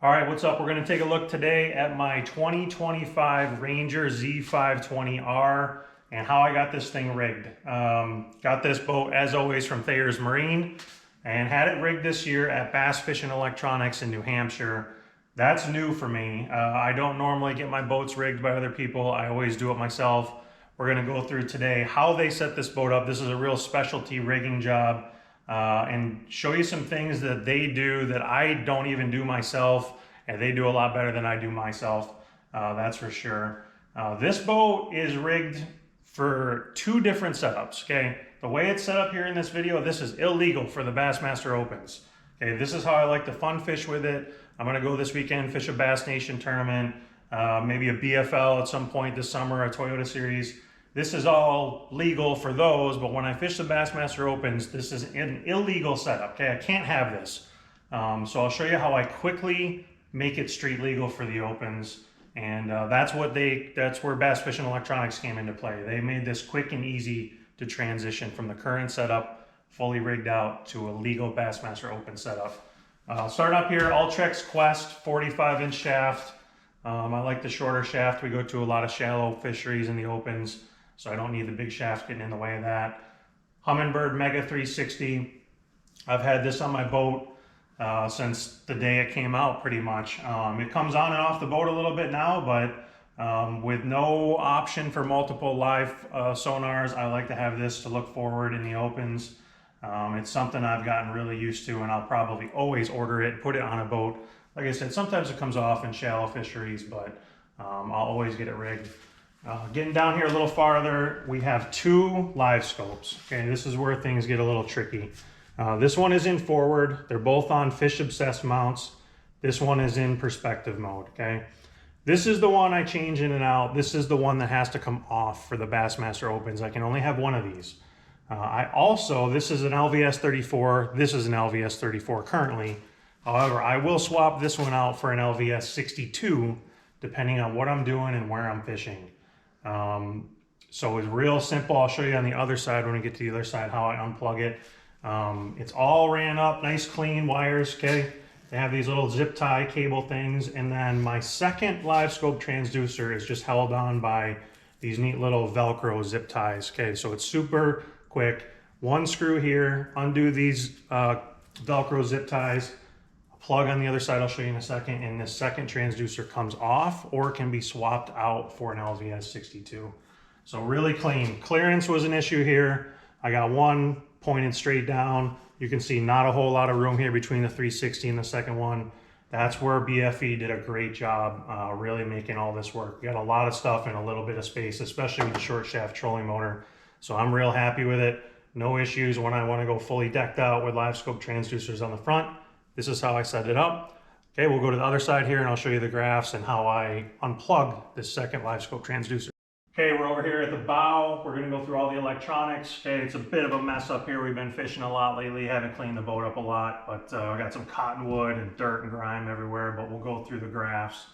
All right, what's up? We're going to take a look today at my 2025 Ranger Z520R and how I got this thing rigged. Got this boat, as always, from Thayer's Marine and had it rigged this year at Bass Fishing Electronics in New Hampshire. That's new for me. I don't normally get my boats rigged by other people. I always do it myself. We're going to go through today how they set this boat up. This is a real specialty rigging job. And show you some things that they do that I don't even do myself, and they do a lot better than I do myself, that's for sure. This boat is rigged for two different setups, okay? The way it's set up here in this video, this is illegal for the Bassmaster Opens. Okay, this is how I like to fun fish with it. I'm gonna go this weekend, fish a Bass Nation tournament, maybe a BFL at some point this summer, a Toyota Series. This is all legal for those, but when I fish the Bassmaster Opens, this is an illegal setup, okay? I can't have this. So I'll show you how I quickly make it street legal for the Opens. And that's where Bass Fishing Electronics came into play. They made this quick and easy to transition from the current setup, fully rigged out, to a legal Bassmaster Open setup. I'll start up here, Ultrex Quest 45-inch shaft. I like the shorter shaft. We go to a lot of shallow fisheries in the Opens, so I don't need the big shaft getting in the way of that. Humminbird Mega 360. I've had this on my boat since the day it came out, pretty much. It comes on and off the boat a little bit now, but with no option for multiple live sonars, I like to have this to look forward in the Opens. It's something I've gotten really used to, and I'll probably always order it, put it on a boat. Like I said, sometimes it comes off in shallow fisheries, but I'll always get it rigged. Getting down here a little farther, we have two live scopes. Okay, this is where things get a little tricky. This one is in forward. They're both on Fish Obsessed mounts. This one is in perspective mode, okay? This is the one I change in and out. This is the one that has to come off for the Bassmaster Opens. I can only have one of these. This is an LVS 34. This is an LVS 34 currently. However, I will swap this one out for an LVS 62, depending on what I'm doing and where I'm fishing. So it's real simple. I'll show you on the other side when we get to the other side how I unplug it. It's all ran up, nice clean wires, okay? They have these little zip tie cable things, and then my second live scope transducer is just held on by these neat little Velcro zip ties, okay? So it's super quick. One screw here, undo these Velcro zip ties, plug on the other side, I'll show you in a second, and this second transducer comes off or can be swapped out for an LVS 62. So really clean. Clearance was an issue here. I got one pointed straight down. You can see not a whole lot of room here between the 360 and the second one. That's where BFE did a great job really making all this work. We got a lot of stuff in a little bit of space, especially with the short shaft trolling motor. So I'm real happy with it. No issues when I want to go fully decked out with live scope transducers on the front. This is how I set it up. Okay, we'll go to the other side here and I'll show you the graphs and how I unplug this second live scope transducer. Okay, we're over here at the bow. We're gonna go through all the electronics. Okay, it's a bit of a mess up here. We've been fishing a lot lately. Haven't cleaned the boat up a lot, but we got some cottonwood and dirt and grime everywhere, but we'll go through the graphs.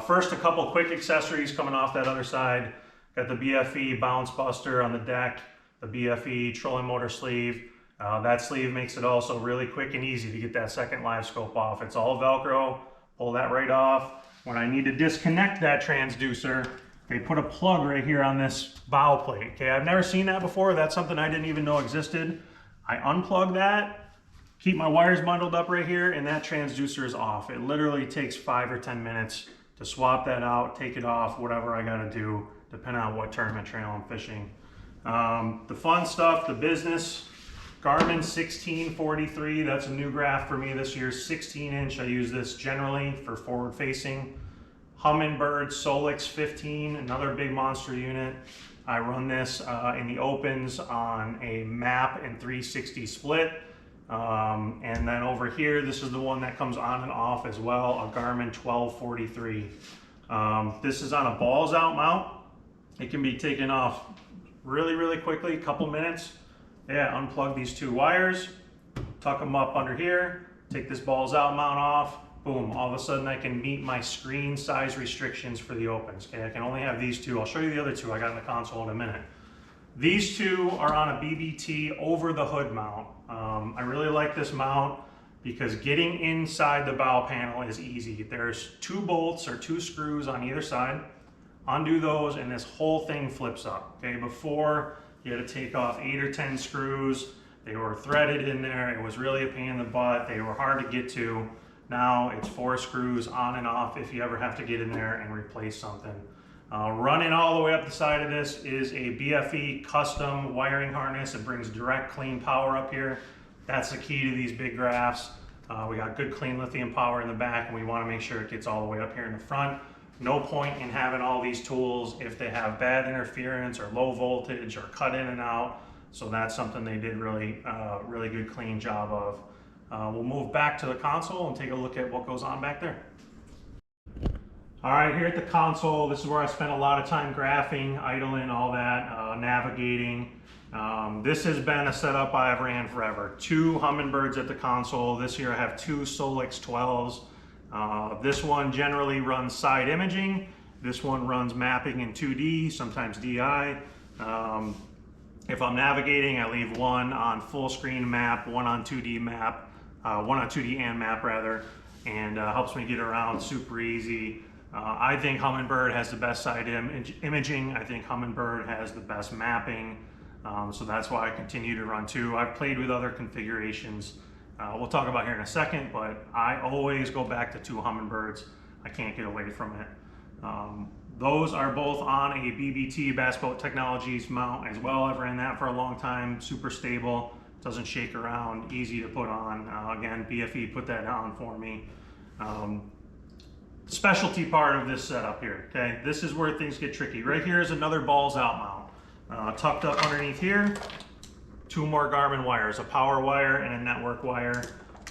First, a couple quick accessories coming off that other side. Got the BFE bounce buster on the deck, the BFE trolling motor sleeve. That sleeve makes it also really quick and easy to get that second live scope off. It's all Velcro, pull that right off. When I need to disconnect that transducer, they put a plug right here on this bow plate. Okay, I've never seen that before. That's something I didn't even know existed. I unplug that, keep my wires bundled up right here, and that transducer is off. It literally takes 5 or 10 minutes to swap that out, take it off, whatever I gotta do, depending on what tournament trail I'm fishing. The fun stuff, the business, Garmin 1643, that's a new graph for me this year, 16-inch. I use this generally for forward facing. Humminbird Solix 15, another big monster unit. I run this in the Opens on a map and 360 split. And then over here, this is the one that comes on and off as well, a Garmin 1243. This is on a balls out mount. It can be taken off really, really quickly, a couple minutes. Yeah, unplug these two wires, tuck them up under here, take this balls out mount off, boom, all of a sudden I can meet my screen size restrictions for the Opens. Okay, I can only have these two. I'll show you the other two I got in the console in a minute. These two are on a BBT over the hood mount. I really like this mount because getting inside the bow panel is easy. There's 2 bolts or 2 screws on either side. Undo those and this whole thing flips up. Okay, before you had to take off 8 or 10 screws. They were threaded in there. It was really a pain in the butt. They were hard to get to. Now it's 4 screws on and off if you ever have to get in there and replace something. Running all the way up the side of this is a BFE custom wiring harness. It brings direct clean power up here. That's the key to these big graphs. We got good clean lithium power in the back, and we want to make sure it gets all the way up here in the front. No point in having all these tools if they have bad interference or low voltage or cut in and out. So that's something they did really good clean job of. We'll move back to the console and take a look at what goes on back there. All right, here at the console, this is where I spent a lot of time graphing, idling, all that, navigating. This has been a setup I've ran forever. 2 Humminbirds at the console. This year I have 2 Solix 12s. This one generally runs side imaging. This one runs mapping in 2D, sometimes DI. If I'm navigating, I leave one on full screen map, one on 2D map, one on 2D and map rather, and helps me get around super easy. I think Humminbird has the best side imaging. I think Humminbird has the best mapping. So that's why I continue to run 2. I've played with other configurations. We'll talk about here in a second, but I always go back to 2 Humminbirds. I can't get away from it. Those are both on a BBT, Bass Boat Technologies mount as well. I've ran that for a long time, super stable, doesn't shake around, easy to put on. Again, BFE put that on for me. Specialty part of this setup here, okay? This is where things get tricky. Right here is another balls out mount. Tucked up underneath here, 2 more Garmin wires, a power wire and a network wire.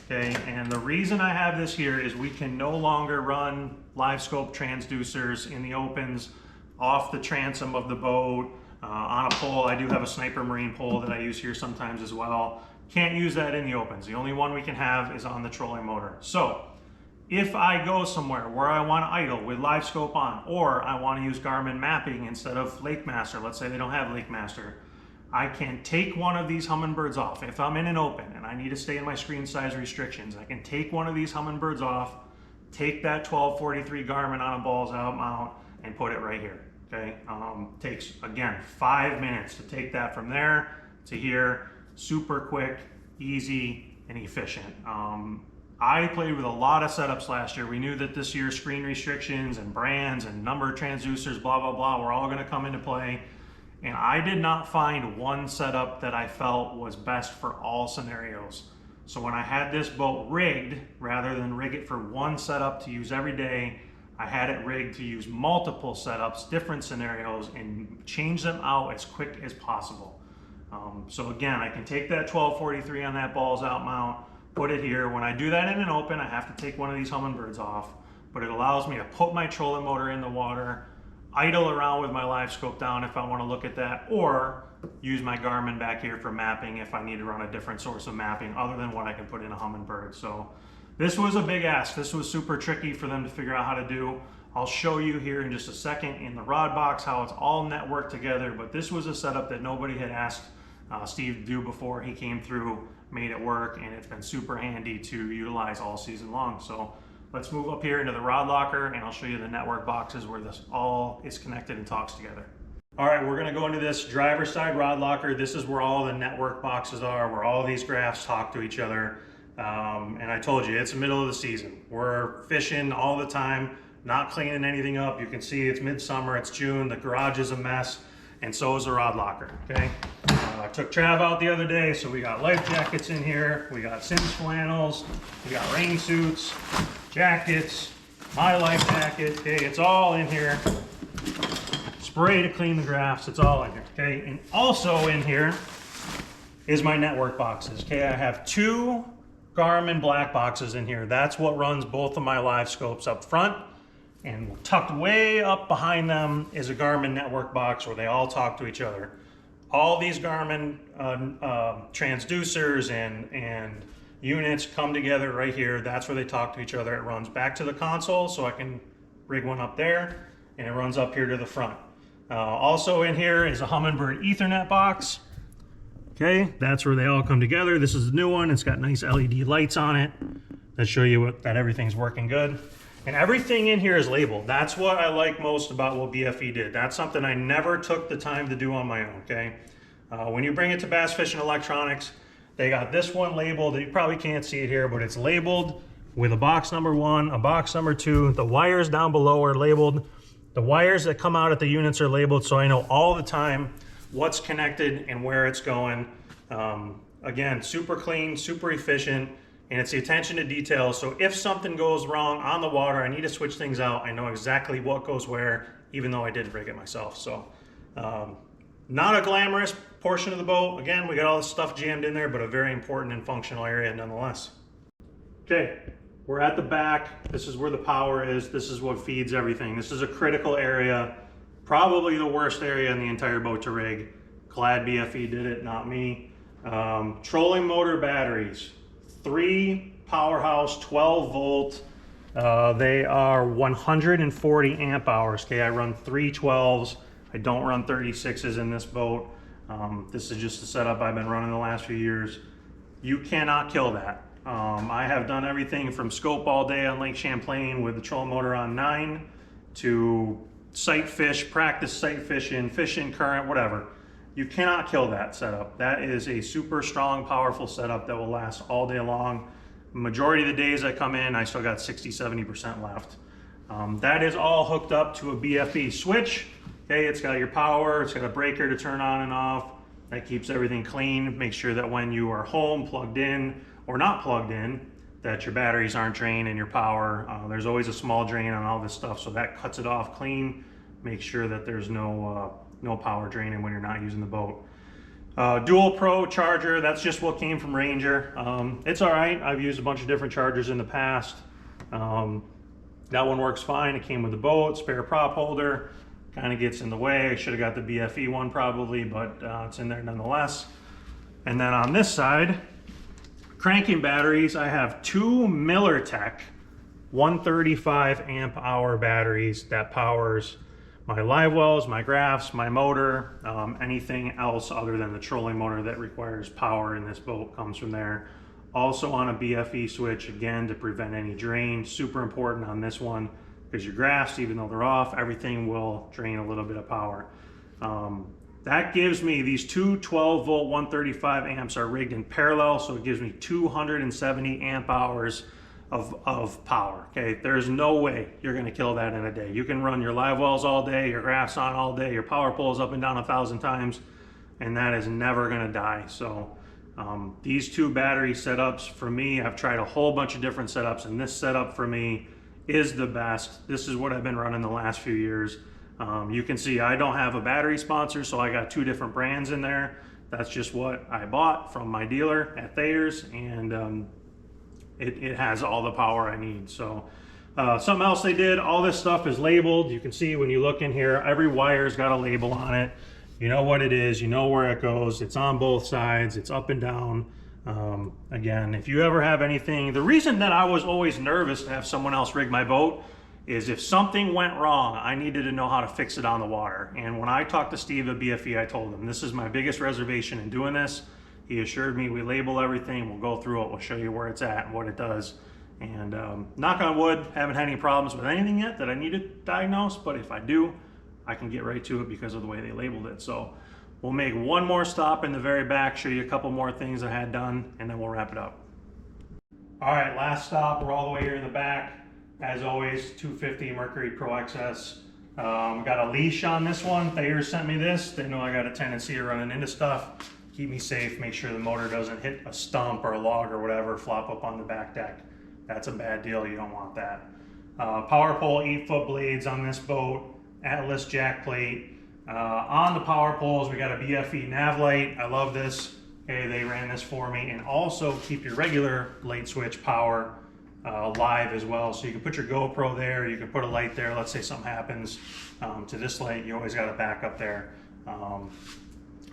Okay, and the reason I have this here is we can no longer run live scope transducers in the opens off the transom of the boat on a pole. I do have a Sniper Marine pole that I use here sometimes as well. Can't use that in the opens. The only one we can have is on the trolling motor. So if I go somewhere where I want to idle with live scope on, or I want to use Garmin mapping instead of LakeMaster, let's say they don't have LakeMaster, I can take one of these Humminbirds off. If I'm in an open and I need to stay in my screen size restrictions, I can take one of these Humminbirds off, take that 1243 Garmin on a balls out mount and put it right here, okay? Takes, again, 5 minutes to take that from there to here. Super quick, easy, and efficient. I played with a lot of setups last year. We knew that this year screen restrictions and brands and number of transducers, blah, blah, blah, were all gonna come into play. And I did not find one setup that I felt was best for all scenarios. So when I had this boat rigged, rather than rig it for one setup to use every day, I had it rigged to use multiple setups, different scenarios, and change them out as quick as possible. So again, I can take that 1243 on that balls out mount, put it here. When I do that in an open, I have to take one of these Humminbirds off, but it allows me to put my trolling motor in the water, idle around with my live scope down if I want to look at that, or use my Garmin back here for mapping if I need to run a different source of mapping other than what I can put in a Humminbird. So this was a big ask. This was super tricky for them to figure out how to do. I'll show you here in just a second in the rod box how it's all networked together, but this was a setup that nobody had asked Steve to do before. He came through, made it work, and it's been super handy to utilize all season long. So let's move up here into the rod locker and I'll show you the network boxes where this all is connected and talks together. All right, we're gonna go into this driver's side rod locker. This is where all the network boxes are, where all these graphs talk to each other. And I told you, it's the middle of the season. We're fishing all the time, not cleaning anything up. You can see it's midsummer, it's June, the garage is a mess, and so is the rod locker, okay? I took Trav out the other day, so we got life jackets in here, we got Sims flannels, we got rain suits, jackets, my life jacket, okay, it's all in here. Spray to clean the graphs, it's all in here, okay? And also in here is my network boxes, okay? I have 2 Garmin black boxes in here. That's what runs both of my live scopes up front, and tucked way up behind them is a Garmin network box where they all talk to each other. All these Garmin transducers and units come together right here. That's where they talk to each other. It runs back to the console, so I can rig one up there, and it runs up here to the front. Also in here is a Humminbird Ethernet box. Okay, that's where they all come together. This is the new one. It's got nice LED lights on it that show you that everything's working good. And everything in here is labeled. That's what I like most about what BFE did. That's something I never took the time to do on my own, okay? When you bring it to Bass Fishing Electronics, they got this one labeled. You probably can't see it here, but it's labeled with a box number 1, a box number 2. The wires down below are labeled. The wires that come out at the units are labeled, so I know all the time what's connected and where it's going. Again, super clean, super efficient. And it's the attention to detail. So if something goes wrong on the water, I need to switch things out. I know exactly what goes where, even though I didn't rig it myself. So not a glamorous portion of the boat. Again, we got all this stuff jammed in there, but a very important and functional area nonetheless. Okay, we're at the back. This is where the power is. This is what feeds everything. This is a critical area, probably the worst area in the entire boat to rig. Glad BFE did it, not me. Trolling motor batteries. 3 powerhouse 12 volt. They are 140 amp hours. Okay, I run 3 12s. I don't run 36s in this boat. This is just the setup I've been running the last few years. You cannot kill that. I have done everything from scope all day on Lake Champlain with the trolling motor on 9 to sight fish, practice sight fishing, fishing current, whatever. You cannot kill that setup. That is a super strong, powerful setup that will last all day long. Majority of the days I come in, I still got 60–70% left. That is all hooked up to a BFE switch. Okay, it's got your power, it's got a breaker to turn on and off. That keeps everything clean. Make sure that when you are home, plugged in or not plugged in, that your batteries aren't drained and your power. There's always a small drain on all this stuff, so that cuts it off clean. Make sure that there's no power draining when you're not using the boat. Dual Pro charger, that's just what came from Ranger. It's all right. I've used a bunch of different chargers in the past. That one works fine. It came with the boat, spare prop holder, kind of gets in the way. I should have got the BFE one probably, but it's in there nonetheless. And then on this side, cranking batteries, I have 2 MillerTech 135 amp hour batteries that powers my live wells, my graphs, my motor, anything else other than the trolling motor that requires power in this boat comes from there. Also on a BFE switch, again, to prevent any drain. Super important on this one because your graphs, even though they're off, everything will drain a little bit of power. That gives me these 2 12 volt 135 amps are rigged in parallel, so it gives me 270 amp hours of power. Okay, there's no way you're going to kill that in a day. You can run your live wells all day, your graphs on all day, your power pulls up and down 1,000 times, and that is never going to die. So these 2 battery setups for me, I've tried a whole bunch of different setups, and this setup for me is the best. This is what I've been running the last few years. You can see I don't have a battery sponsor, so I got 2 different brands in there. That's just what I bought from my dealer at Thayer's, and it has all the power I need. So something else they did, all this stuff is labeled. You can see when you look in here, every wire's got a label on it. You know what it is, you know where it goes. It's on both sides, it's up and down. Again, if you ever have anything, the reason that I was always nervous to have someone else rig my boat is if something went wrong, I needed to know how to fix it on the water. And when I talked to Steve at BFE, I told him, this is my biggest reservation in doing this. He assured me we label everything, we'll go through it, we'll show you where it's at and what it does. And knock on wood, haven't had any problems with anything yet that I need to diagnose, but if I do, I can get right to it because of the way they labeled it. So we'll make one more stop in the very back, show you a couple more things I had done, and then we'll wrap it up. All right, last stop, we're all the way here in the back. As always, 250 Mercury Pro XS. Got a leash on this one. Thayer sent me this. They know I got a tendency of running into stuff. Keep me safe, make sure the motor doesn't hit a stump or a log or whatever, flop up on the back deck. That's a bad deal, you don't want that. Power pole, 8-foot blades on this boat, Atlas jack plate. On the power poles, we got a BFE nav light. I love this. Okay, they ran this for me. And also keep your regular light switch power live as well. So you can put your GoPro there, you can put a light there. Let's say something happens to this light, you always got a backup there.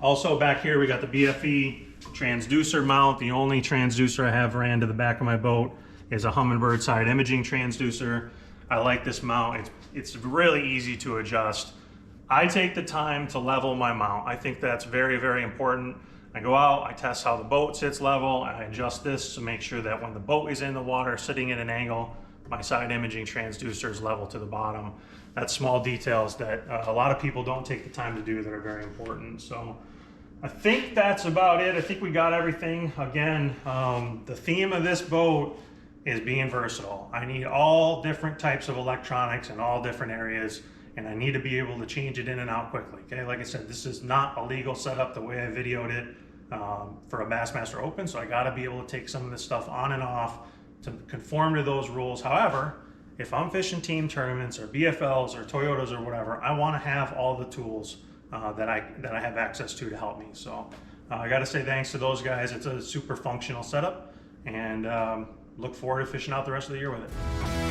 Also back here we got the BFE transducer mount. The only transducer I have ran to the back of my boat is a Humminbird side imaging transducer. I like this mount. It's really easy to adjust. I take the time to level my mount. I think that's very, very important. I go out, I test how the boat sits level, I adjust this to make sure that when the boat is in the water sitting at an angle, my side imaging transducer is level to the bottom. That's small details that a lot of people don't take the time to do that are very important. So I think that's about it. I think we got everything. Again, the theme of this boat is being versatile. I need all different types of electronics in all different areas, and I need to be able to change it in and out quickly. Okay, like I said, this is not a legal setup the way I videoed it for a Bassmaster Open, so I got to be able to take some of this stuff on and off to conform to those rules. However, if I'm fishing team tournaments or BFLs or Toyotas or whatever, I want to have all the tools that I have access to help me. So I got to say thanks to those guys. It's a super functional setup, and look forward to fishing out the rest of the year with it.